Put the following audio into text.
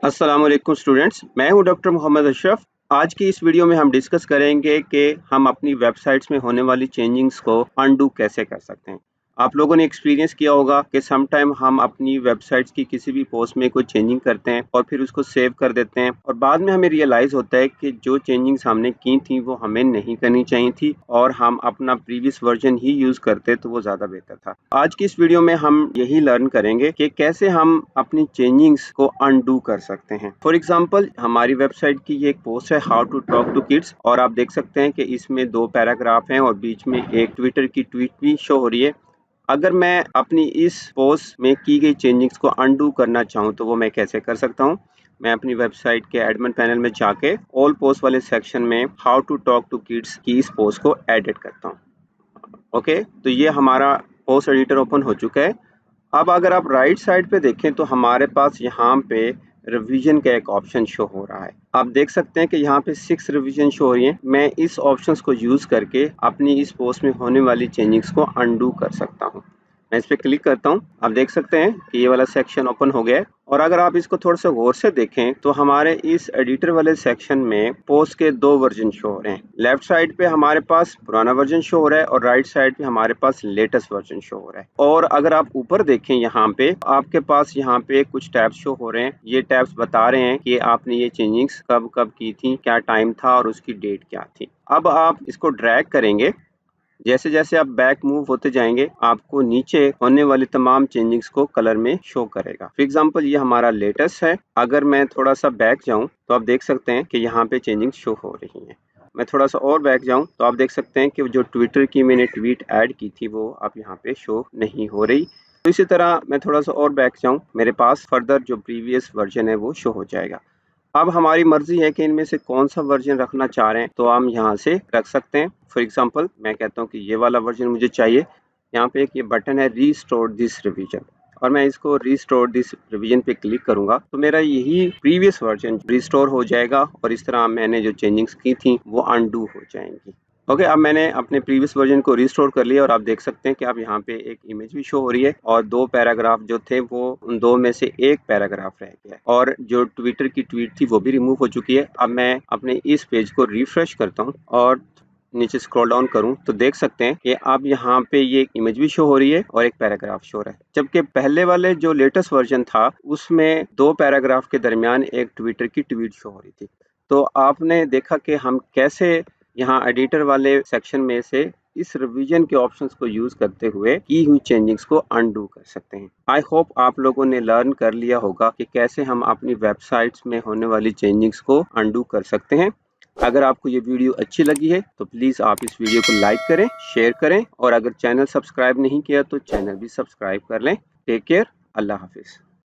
अस्सलाम वालेकुम स्टूडेंट्स, मैं हूं डॉक्टर मोहम्मद अशरफ। आज की इस वीडियो में हम डिस्कस करेंगे कि हम अपनी वेबसाइट्स में होने वाली चेंजिंग्स को अनडू कैसे कर सकते हैं। आप लोगों ने एक्सपीरियंस किया होगा कि सम टाइम हम अपनी वेबसाइट्स की किसी भी पोस्ट में कोई चेंजिंग करते हैं और फिर उसको सेव कर देते हैं और बाद में हमें रियलाइज़ होता है कि जो चेंजिंग्स हमने की थी वो हमें नहीं करनी चाहिए थी और हम अपना प्रीवियस वर्जन ही यूज़ करते तो वो ज़्यादा बेहतर था। आज की इस वीडियो में हम यही लर्न करेंगे कि कैसे हम अपनी चेंजिंग्स को अनडू कर सकते हैं। फॉर एग्जांपल, हमारी वेबसाइट की ये एक पोस्ट है how to talk to kids और आप देख सकते हैं कि इसमें 2 पैराग्राफ हैं और बीच में एक ट्विटर की ट्वीट भी शो हो रही है। अगर मैं अपनी इस पोस्ट में की गई चेंजिंग्स को अनडू करना चाहूँ तो वो मैं कैसे कर सकता हूँ? मैं अपनी वेबसाइट के एडमिन पैनल में जाके ऑल पोस्ट वाले सेक्शन में how to talk to kids की इस पोस्ट को एडिट करता हूँ। ओके, तो ये हमारा पोस्ट एडिटर ओपन हो चुका है। अब अगर आप राइट साइड पे देखें तो हमारे पास यहाँ पे रिवीजन का एक ऑप्शन शो हो रहा है। आप देख सकते हैं कि यहाँ पे 6 रिवीजन शो हो रही हैं। मैं इस ऑप्शंस को यूज़ करके अपनी इस पोस्ट में होने वाली चेंजिंग्स को अनडू कर सकता हूँ। मैं इस पे क्लिक करता हूँ। आप देख सकते हैं कि ये वाला सेक्शन ओपन हो गया है और अगर आप इसको थोड़ा सा गौर से देखें तो हमारे इस एडिटर वाले सेक्शन में पोस्ट के 2 वर्जन शो हो रहे हैं। लेफ्ट साइड पे हमारे पास पुराना वर्जन शो हो रहा है और राइट साइड पे हमारे पास लेटेस्ट वर्जन शो हो रहा है। और अगर आप ऊपर देखें यहाँ पे आपके पास यहाँ पे कुछ टैब्स शो हो रहे हैं। ये टैब्स बता रहे हैं कि आपने ये चेंजिंग्स कब कब की थी, क्या टाइम था और उसकी डेट क्या थी। अब आप इसको ड्रैग करेंगे। जैसे जैसे आप बैक मूव होते जाएंगे आपको नीचे होने वाली तमाम चेंजिंग्स को कलर में शो करेगा। फॉर एग्जांपल, ये हमारा लेटेस्ट है। अगर मैं थोड़ा सा बैक जाऊं तो आप देख सकते हैं कि यहाँ पे चेंजिंग्स शो हो रही हैं। मैं थोड़ा सा और बैक जाऊं तो आप देख सकते हैं कि जो ट्विटर की मैंने ट्वीट ऐड की थी वो अब यहाँ पे शो नहीं हो रही। तो इसी तरह मैं थोड़ा सा और बैक जाऊं, मेरे पास फर्दर जो प्रीवियस वर्जन है वो शो हो जाएगा। अब हमारी मर्जी है कि इनमें से कौन सा वर्जन रखना चाह रहे हैं तो हम यहाँ से रख सकते हैं। फॉर एग्जांपल, मैं कहता हूँ कि ये वाला वर्जन मुझे चाहिए। यहाँ पे एक ये बटन है रीस्टोर दिस रिवीजन और मैं इसको रीस्टोर दिस रिवीजन पे क्लिक करूंगा तो मेरा यही प्रीवियस वर्जन रिस्टोर हो जाएगा और इस तरह मैंने जो चेंजिंग्स की थी वो अनडू हो जाएंगी। ओके, अब मैंने अपने प्रीवियस वर्जन को रिस्टोर कर लिया और आप देख सकते हैं कि अब यहाँ पे एक इमेज भी शो हो रही है और 2 पैराग्राफ जो थे वो उन 2 में से एक पैराग्राफ रह गया है और जो ट्विटर की ट्वीट थी वो भी रिमूव हो चुकी है। अब मैं अपने इस पेज को रिफ्रेश करता हूँ और नीचे स्क्रॉल डाउन करूं तो देख सकते हैं कि अब यहाँ पे ये एक इमेज भी शो हो रही है और एक पैराग्राफ शो हो रहा है। जबकि पहले वाले जो लेटेस्ट वर्जन था उसमें 2 पैराग्राफ के दरमियान एक ट्विटर की ट्वीट शो हो रही थी। तो आपने देखा कि हम कैसे यहाँ एडिटर वाले सेक्शन में से इस रिवीजन के ऑप्शंस को यूज करते हुए की हुई चेंजिंग्स को अनडू कर सकते हैं। आई होप आप लोगों ने लर्न कर लिया होगा कि कैसे हम अपनी वेबसाइट्स में होने वाली चेंजिंग्स को अनडू कर सकते हैं। अगर आपको ये वीडियो अच्छी लगी है तो प्लीज़ आप इस वीडियो को लाइक करें, शेयर करें और अगर चैनल सब्सक्राइब नहीं किया तो चैनल भी सब्सक्राइब कर लें। टेक केयर, अल्लाह हाफिज़।